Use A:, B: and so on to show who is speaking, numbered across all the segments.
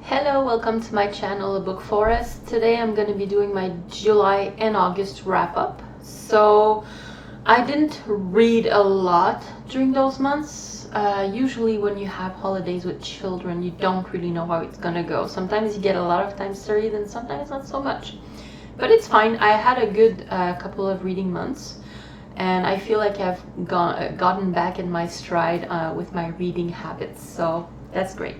A: Hello, welcome to my channel, A Book Forest. Today I'm going to be doing my July and August wrap-up. So I didn't read a lot during those months. Usually when you have holidays with children, you don't really know how it's going to go. Sometimes you get a lot of times to read and sometimes not so much. But it's fine. I had a good couple of reading months. And I feel like I've gotten back in my stride with my reading habits. So that's great.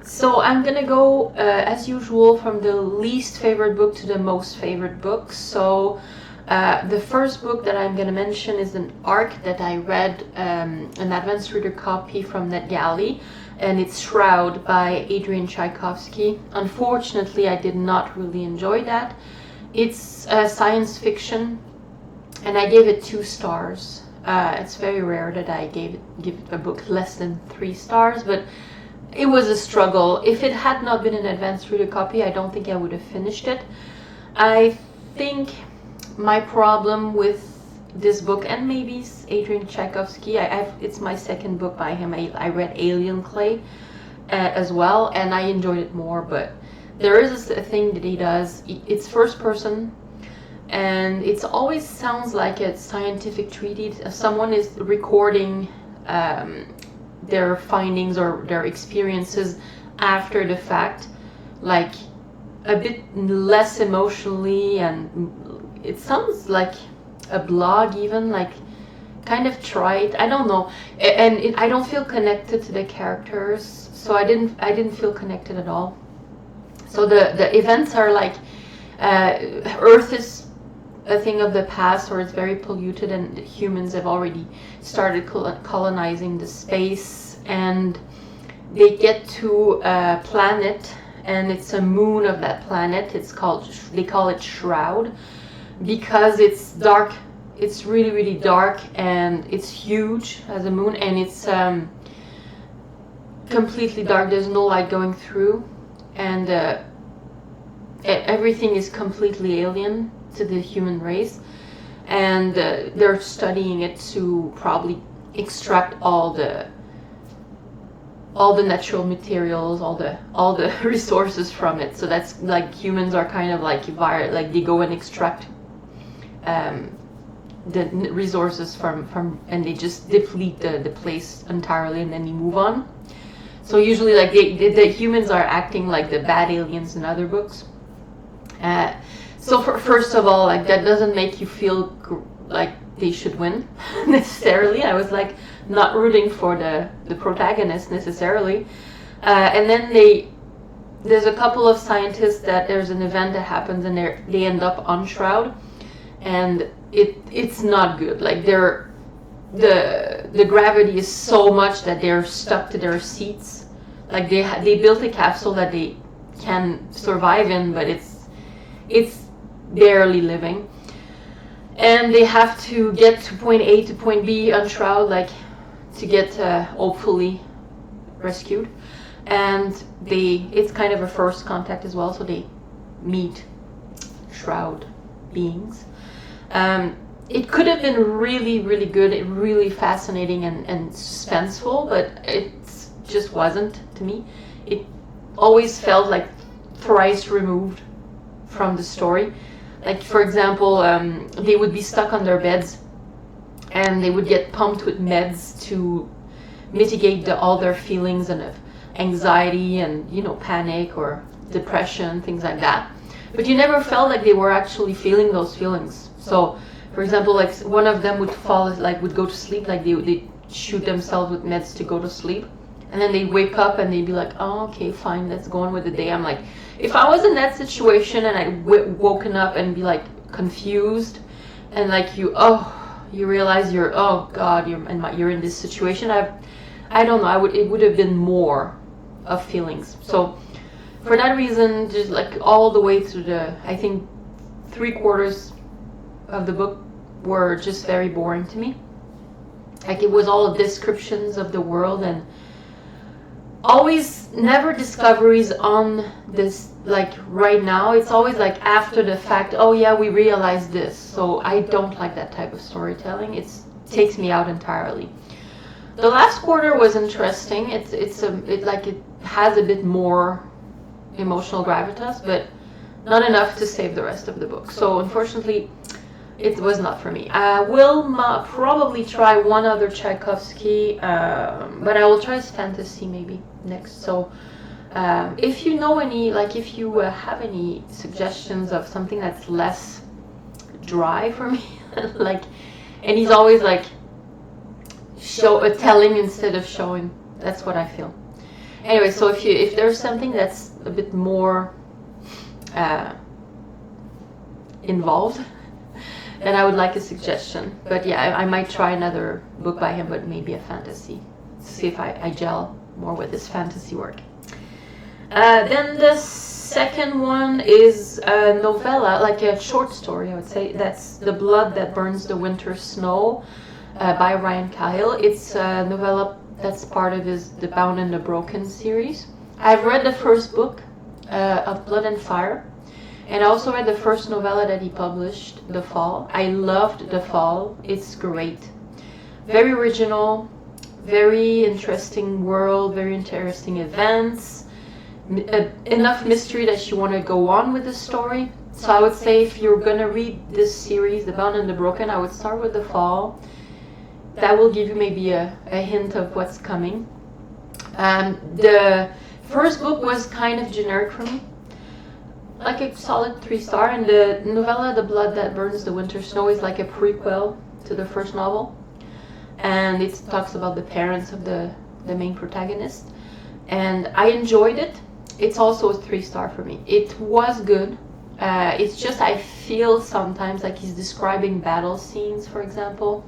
A: So I'm gonna go, as usual, from the least favorite book to the most favorite book. So the first book that I'm gonna mention is an ARC that I read, an advanced reader copy from NetGalley, and it's Shroud by Adrian Tchaikovsky. Unfortunately, I did not really enjoy that. It's science fiction, and I gave it 2 stars. It's very rare that I give a book less than 3 stars, but it was a struggle. If it had not been an advanced reader copy, I don't think I would have finished it. I think my problem with this book, and maybe Adrian Tchaikovsky, it's my second book by him. I read Alien Clay as well, and I enjoyed it more, but there is a thing that he does. It's first person, and it always sounds like a scientific treatise. Someone is recording their findings or their experiences after the fact, like a bit less emotionally, and it sounds like a blog, even like kind of trite. I don't know, and I don't feel connected to the characters, so I didn't feel connected at all. So the events are like Earth is a thing of the past, or it's very polluted, and humans have already started colonizing the space, and they get to a planet, and it's a moon of that planet. They call it Shroud because it's dark. It's really, really dark, and it's huge as a moon, and it's completely dark. There's no light going through, and everything is completely alien to the human race, and they're studying it to probably extract all the natural materials, all the resources from it. So that's like humans are kind of like they go and extract the resources from and they just deplete the place entirely, and then you move on. So usually like the humans are acting like the bad aliens in other books. So first of all, like that doesn't make you feel like they should win necessarily. I was like not rooting for the protagonist necessarily. And then there's a couple of scientists that there's an event that happens, and they end up on Shroud, and it's not good. Like the gravity is so much that they're stuck to their seats. Like they built a capsule that they can survive in, but it's barely living, and they have to get to point A to point B on Shroud, like to get hopefully rescued. And it's kind of a first contact as well, so they meet Shroud beings. It could have been really, really good, really fascinating and suspenseful, but it just wasn't to me. It always felt like thrice removed from the story. Like, for example, they would be stuck on their beds, and they would get pumped with meds to mitigate all their feelings and of anxiety and, panic or depression, things like that. But you never felt like they were actually feeling those feelings. So, for example, like one of them would go to sleep, like they shoot themselves with meds to go to sleep, and then they wake up and they'd be like, oh, okay, fine, let's go on with the day. I'm like, if I was in that situation and I woken up and be like confused, and like you realize oh God, you're in this situation, I don't know, it would have been more of feelings. So for that reason, just like all the way through I think 3/4 of the book were just very boring to me. Like it was all descriptions of the world, and always never discoveries on this, like right now. It's always like after the fact, oh yeah, we realized this. So I don't like that type of storytelling. It takes me out entirely. The last quarter was interesting. It has a bit more emotional gravitas, but not enough to save the rest of the book. So unfortunately, it was not for me. I will probably try one other Tchaikovsky, but I will try his fantasy maybe next. So if you know any, like if you have any suggestions of something that's less dry for me, like, and he's always like telling instead of showing. That's what I feel. Anyway, so if there's something that's a bit more involved, then I would like a suggestion. But yeah, I might try another book by him, but maybe a fantasy. See if I gel more with his fantasy work. Then the second one is a novella, like a short story, I would say. That's The Blood That Burns the Winter Snow by Ryan Cahill. It's a novella that's part of the Bound and the Broken series. I've read the first book of Blood and Fire, and I also read the first novella that he published, The Fall. I loved The Fall. It's great. Very original, very interesting world, very interesting events. Enough mystery that you want to go on with the story. So I would say if you're going to read this series, The Bound and the Broken, I would start with The Fall. That will give you maybe a hint of what's coming. The first book was kind of generic for me, like a solid 3-star, and the novella The Blood That Burns the Winter Snow is like a prequel to the first novel, and it talks about the parents of the main protagonist, and I enjoyed it. It's also a 3-star for me. It was good. It's just I feel sometimes like he's describing battle scenes, for example,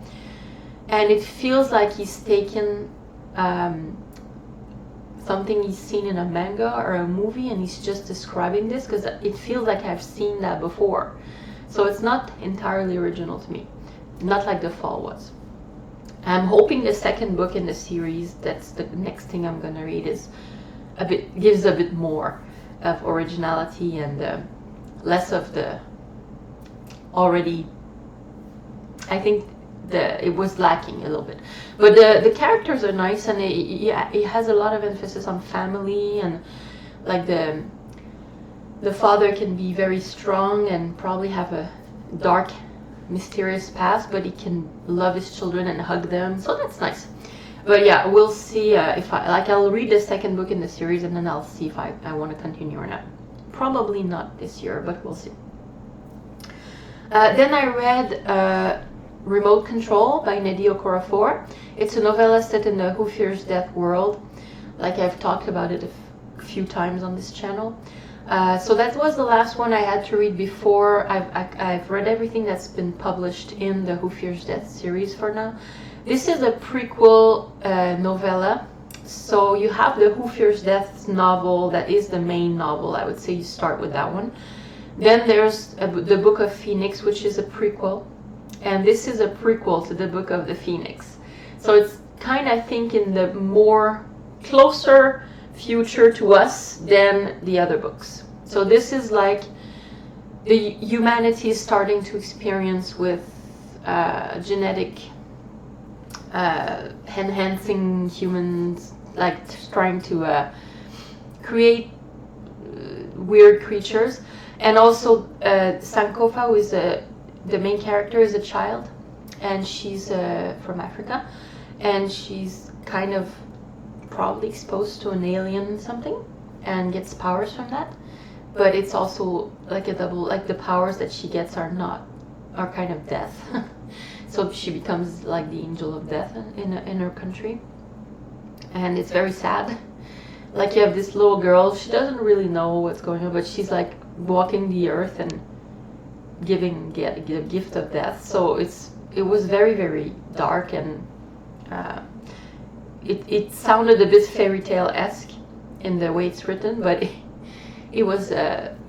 A: and it feels like he's taken something he's seen in a manga or a movie and he's just describing this, because it feels like I've seen that before. So it's not entirely original to me, not like The Fall was. I'm hoping the second book in the series, that's the next thing I'm gonna read, gives a bit more of originality and less of the already, I think it was lacking a little bit. But the characters are nice, and it has a lot of emphasis on family, and like the father can be very strong and probably have a dark, mysterious past, but he can love his children and hug them, so that's nice. But yeah, we'll see if I'll read the second book in the series, and then I'll see if I want to continue or not. Probably not this year, but we'll see. Then I read Remote Control by Nnedi Okorafor. It's a novella set in the Who Fears Death world. Like I've talked about it a few times on this channel. So that was the last one I had to read before. I've read everything that's been published in the Who Fears Death series for now. This is a prequel novella. So you have the Who Fears Death novel, that is the main novel. I would say you start with that one. Then there's the Book of Phoenix, which is a prequel. And this is a prequel to the Book of the Phoenix. So it's kind of, I think, in the more closer future to us than the other books. So this is like the humanity is starting to experience with genetic enhancing humans, like trying to create weird creatures. And also Sankofa, who is the main character, is a child, and she's from Africa, and she's kind of probably exposed to an alien something and gets powers from that. But it's also like a double, like the powers that she gets are kind of death. So she becomes like the angel of death in her country, and it's very sad. Like you have this little girl, she doesn't really know what's going on, but she's like walking the earth and giving the gift of death. So it was very, very dark, and it sounded a bit fairy tale-esque in the way it's written, but it was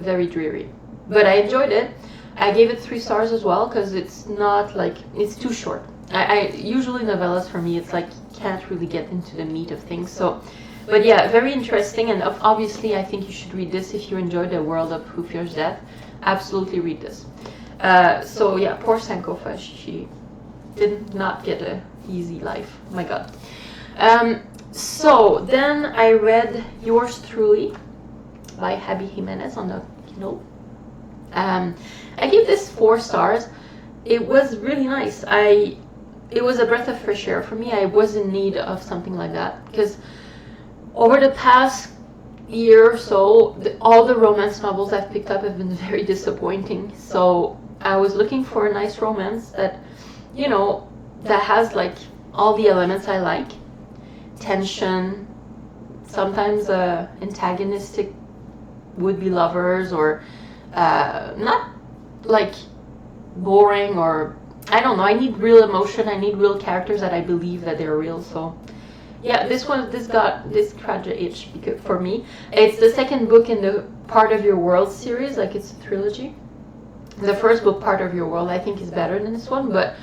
A: very dreary. But I enjoyed it. I gave it 3 stars as well, because it's not like, it's too short. I usually novellas for me, it's like you can't really get into the meat of things. So, but yeah, very interesting, and obviously I think you should read this if you enjoy the world of Who Fears Death. Absolutely read this. So yeah, poor Sankofa, she did not get an easy life. Oh my god. So then I read Yours Truly by Abby Jimenez on the Kindle. I give this 4 stars. It was really nice. It was a breath of fresh air for me. I was in need of something like that because over the past year or so, all the romance novels I've picked up have been very disappointing. So I was looking for a nice romance that, you know, that has like all the elements I like. Tension, sometimes antagonistic would-be lovers, or not like boring, or I don't know. I need real emotion. I need real characters that I believe that they're real. So yeah, this scratched the itch for me. It's the second book in the Part of Your World series, like it's a trilogy. The first book, Part of Your World, I think is better than this one, but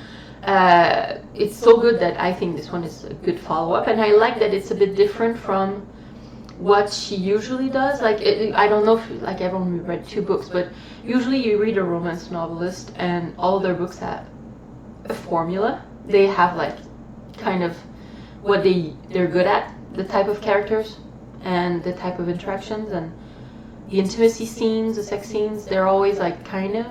A: it's so good that I think this one is a good follow-up, and I like that it's a bit different from what she usually does. Like, I don't know if, like, I've only read 2 books, but usually you read a romance novelist and all their books have a formula. They have like kind of what they're good at, the type of characters and the type of interactions and the intimacy scenes, the sex scenes. They're always like kind of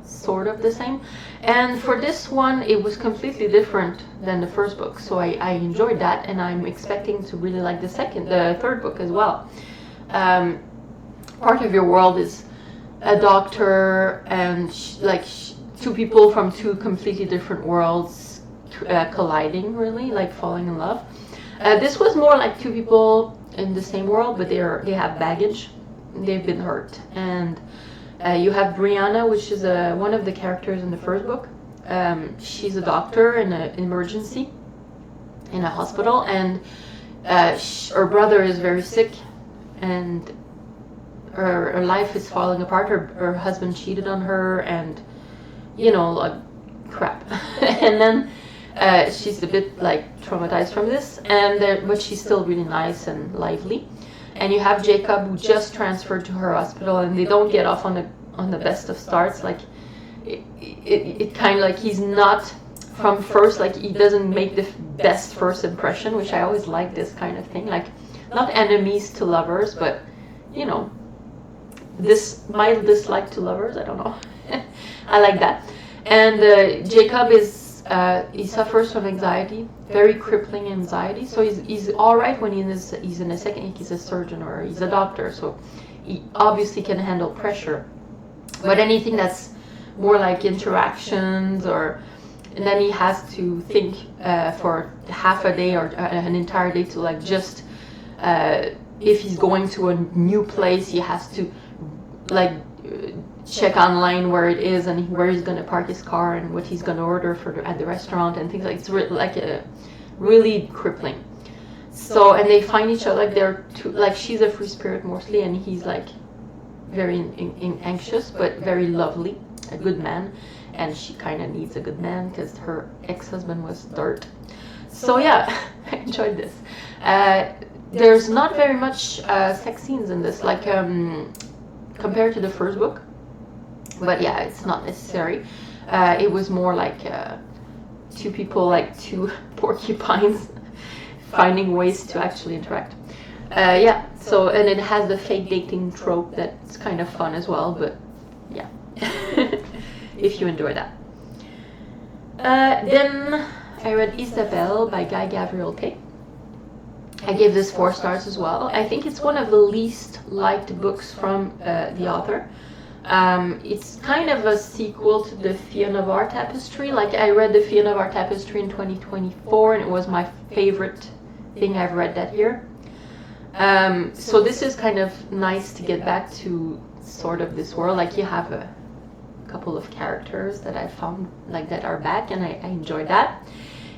A: sort of the same. And for this one, it was completely different than the first book, so I enjoyed that, and I'm expecting to really like the third book as well. Part of Your World is a doctor and 2 people from 2 completely different worlds colliding, really, like falling in love. This was more like 2 people in the same world, but they have baggage. They've been hurt, and you have Brianna, which is one of the characters in the first book. She's a doctor in an emergency in a hospital, and her brother is very sick, and her life is falling apart. Her husband cheated on her, and you know, like crap. And then she's a bit like traumatized from this, but she's still really nice and lively. And you have Jacob, who just transferred to her hospital, and they don't get off on the best of starts. Like it kind of like he's not from first, like he doesn't make the best first impression, which I always like this kind of thing. Like not enemies to lovers, but you know, this mild dislike to lovers. I don't know. I like that. And Jacob he suffers from anxiety, very crippling anxiety. So he's all right when he's in a second. He's a surgeon or he's a doctor, so he obviously can handle pressure. But anything that's more like interactions, and then he has to think for half a day or an entire day to like just if he's going to a new place, he has to like check online where it is and where he's going to park his car and what he's going to order at the restaurant and things like it's really crippling. So, and they find each other, like they're like she's a free spirit mostly, and he's like very anxious but very lovely, a good man, and she kind of needs a good man because her ex-husband was dirt. So yeah, I enjoyed this. There's not very much sex scenes in this, like compared to the first book. But yeah, it's not necessary. It was more like 2 people, like 2 porcupines, finding ways to actually interact. Yeah, so, and it has the fake dating trope that's kind of fun as well, but yeah, if you enjoy that. Then I read Isabelle by Guy Gavriel Kay. I gave this 4 stars as well. I think it's one of the least liked books from the author. It's kind of a sequel to the Fia Navarre Tapestry. Like, I read the Fia Navarre Tapestry in 2024, and it was my favorite thing I've read that year. So this is kind of nice to get back to sort of this world. Like, you have a couple of characters that I found like that are back, and I enjoyed that.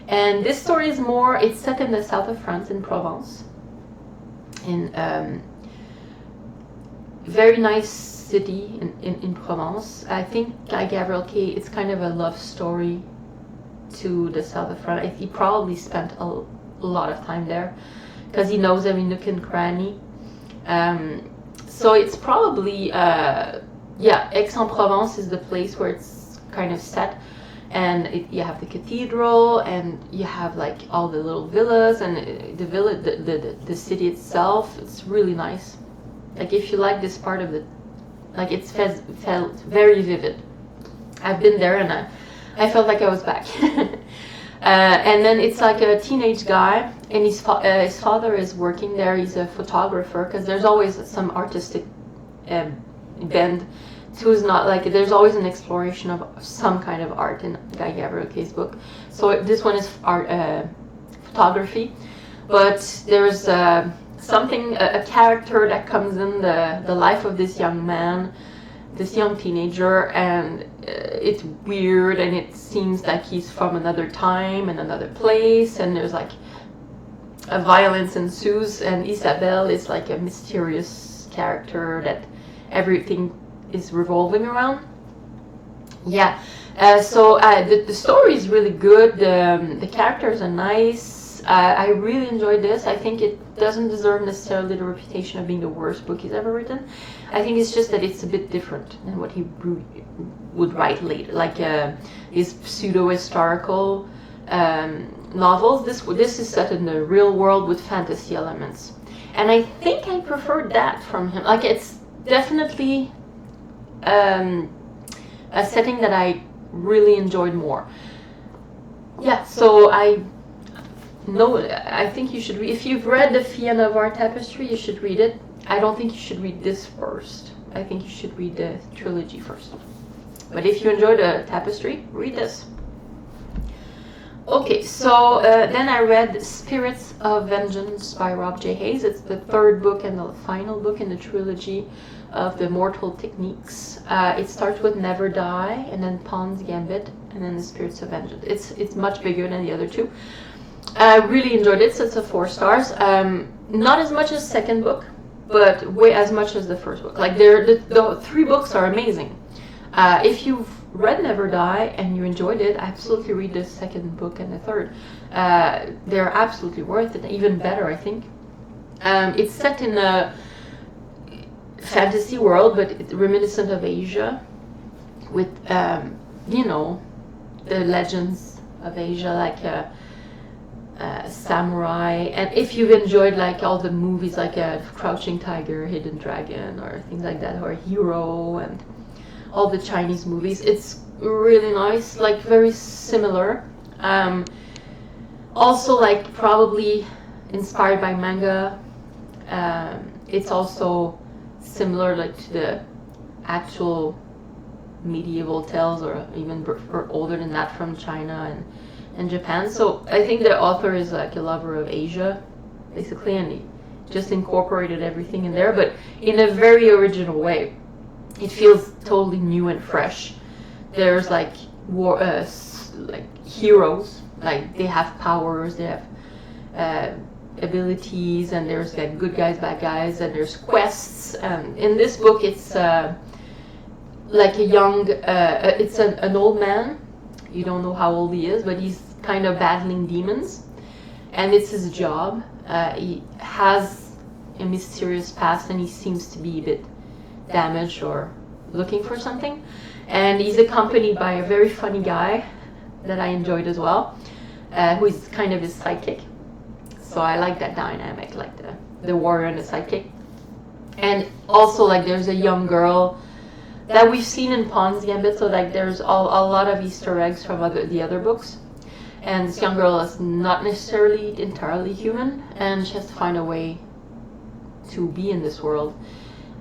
A: And this story is it's set in the south of France, in Provence, in very nice city in Provence. I think Guy Gavriel Kay, it's kind of a love story to the south of France. He probably spent a lot of time there because he knows every nook and cranny. So it's probably Aix-en-Provence is the place where it's kind of set, and you have the cathedral, and you have like all the little villas, and the city itself. It's really nice. Like if you like this part of it, like it felt very vivid. I've been there and I felt like I was back. And then it's like a teenage guy, and his father is working there. He's a photographer, because there's always some artistic bend who's not like, there's always an exploration of some kind of art in Guy Gavriel's book. So this one is art, photography, but there's something, a character that comes in the life of this young man, this young teenager, and it's weird, and it seems like he's from another time and another place, and there's like a violence ensues, and Isabelle is like a mysterious character that everything is revolving around. Yeah, so the story is really good. The characters are nice. I really enjoyed this. I think it doesn't deserve necessarily the reputation of being the worst book he's ever written. I think it's just that it's a bit different than what he would write later, like his pseudo-historical novels. This is set in the real world with fantasy elements, and I think I preferred that from him. Like it's definitely a setting that I really enjoyed more. Yeah, so I think you should read. If you've read the Fille Navarre Tapestry, you should read it. I don't think you should read this first. I think you should read the trilogy first. But if you enjoy the Tapestry, read this. Okay, so then I read Spirits of Vengeance by Rob J. Hayes. It's the third book and the final book in the trilogy of the Mortal Techniques. It starts with Never Die, and then Pawn's Gambit, and then the Spirits of Vengeance. It's much bigger than the other two. I really enjoyed it, so it's a 4 stars. Not as much as second book, but way as much as the first book. Like the 3 books are amazing. If you've read Never Die and you enjoyed it, absolutely read the second book and the third. They're absolutely worth it, even better, I think. It's set in a fantasy world, but it's reminiscent of Asia, with you know, the legends of Asia, like samurai. And if you've enjoyed like all the movies, like Crouching Tiger, Hidden Dragon, or things like that, or Hero, and all the Chinese movies, it's really nice, like very similar. Also, like probably inspired by manga. It's also similar, like to the actual medieval tales, or even or older than that, from China and Japan. So I think the author is like a lover of Asia, basically, and he just incorporated everything in there, but in a very original way. It feels totally new and fresh. There's like like heroes, like they have powers, they have abilities, and there's like good guys, bad guys, and there's quests. In this book, it's like a young, it's an old man. You don't know how old he is, but he's kind of battling demons, and it's his job. He has a mysterious past, and he seems to be a bit damaged or looking for something. And he's accompanied by a very funny guy that I enjoyed as well, who is kind of his sidekick. So I like that dynamic, like the warrior and the sidekick. And also, like, there's a young girl that we've seen in Pawn's Gambit, so like there's a lot of Easter eggs from the other books. And this young girl is not necessarily entirely human, and she has to find a way to be in this world.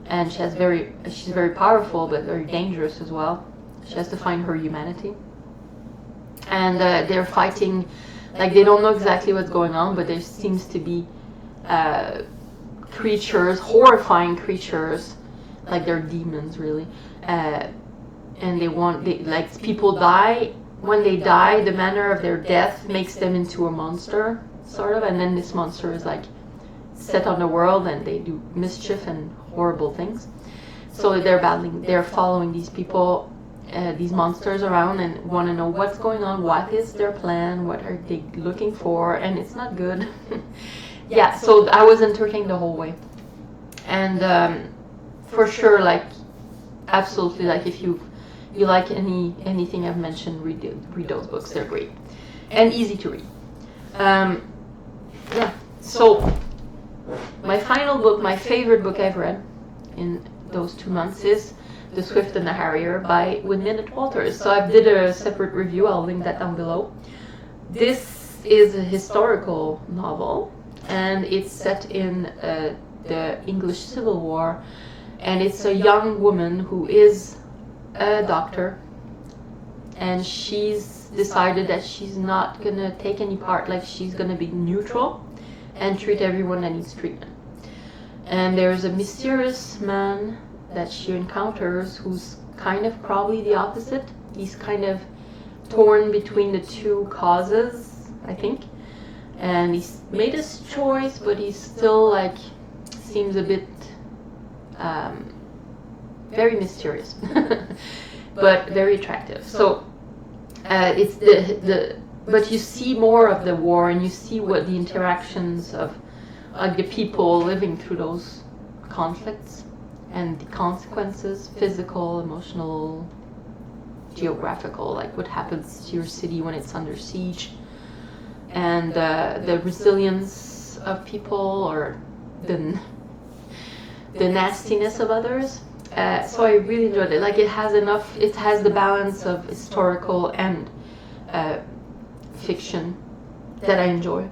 A: And she's very powerful, but very dangerous as well. She has to find her humanity. And they're fighting, like they don't know exactly what's going on, but there seems to be creatures, horrifying creatures, like they're demons really. And like people die. When they die, the manner of their death makes them into a monster, sort of. And then this monster is like set on the world, and they do mischief and horrible things. So they're following these people, these monsters around, and want to know what's going on, what is their plan, what are they looking for, and it's not good. Yeah, so I was entertained the whole way. And for sure, like, absolutely, like if you like anything I've mentioned, read those books. They're great and easy to read. Yeah, so my final book, my favorite book I've read, in those 2 months is The Swift and the Harrier by Wynne Walters. So I did a separate review, I'll link that down below. This is a historical novel, and it's set in the English Civil War, and it's a young woman who is a doctor, and she's decided that she's not gonna take any part, like she's gonna be neutral and treat everyone that needs treatment. And there's a mysterious man that she encounters who's kind of probably the opposite. He's kind of torn between the two causes, I think. And he's made his choice, but he's still like, seems a bit very mysterious, but very attractive. So it's but you see more of the war, and you see what the interactions of the people living through those conflicts and the consequences, physical, emotional, geographical, like what happens to your city when it's under siege, and the resilience of people, or the nastiness of others. So I really enjoyed it. Like it has the balance of historical and fiction that I enjoy.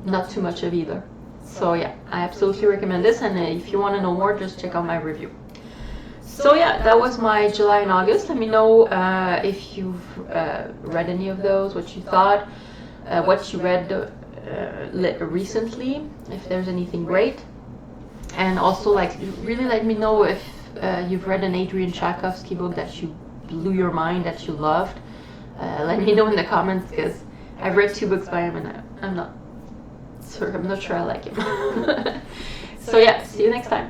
A: Not too much of either. So yeah, I absolutely recommend this, and if you want to know more, just check out my review. So yeah, that was my July and August. Let me know if you've read any of those, what you thought, what you read recently, if there's anything great. And also, like, really let me know if you've read an Adrian Tchaikovsky book that you blew your mind, that you loved. Let me know in the comments, because I've read 2 books by him and I'm not sure I like him. So yeah, see you next time.